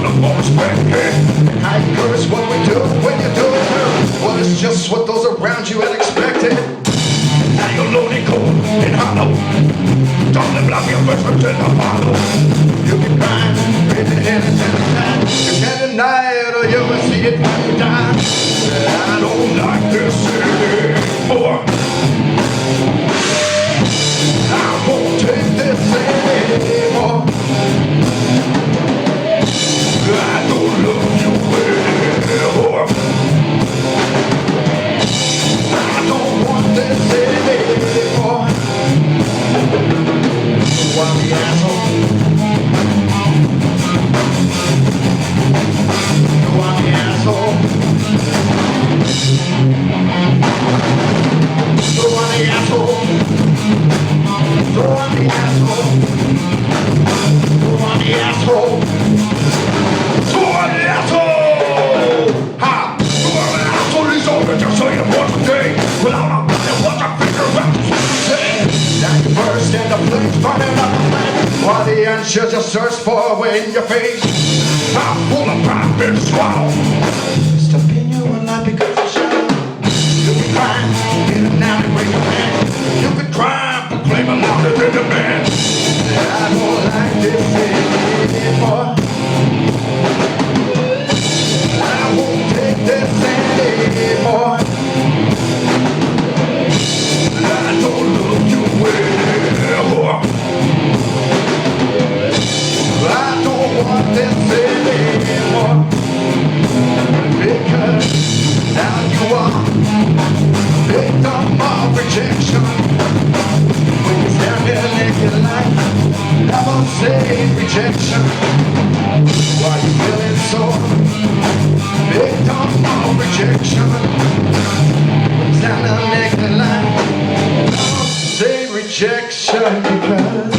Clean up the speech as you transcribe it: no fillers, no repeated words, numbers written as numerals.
look for respect. I curse what we do when you do it. Well, it's just what those around you had expected. Now you're lonely, cold, and hollow. Don't live like your best friend in the follow. You can cry, breathing in and time. You can't deny it or you will see it when you die. I don't like this anymore. I won't take this anymore. I don't love you anymore. I don't want this anymore. So I'm the asshole. So I'm the asshole. So I'm the asshole. So I'm the asshole. So I'm the asshole. So I'm the asshole. Ha! So I'm the asshole is over just so you once a day. Without a body, what I figure out to say. Now you burst in the flames, burning up the flame. While the answer just search for in your face. I'm full of pride, been swallowed. Stuck in your life because you're shallow. You can cry, get it now and raise your hand. You can cry, proclaim it louder than the band. I don't like this anymore. I won't take this anymore. I don't love you anymore. I don't want this anymore. Because now you are victim of rejection. When you stand there naked like never say rejection. Why you feeling so victim of rejection? When you stand there naked like never say rejection. Because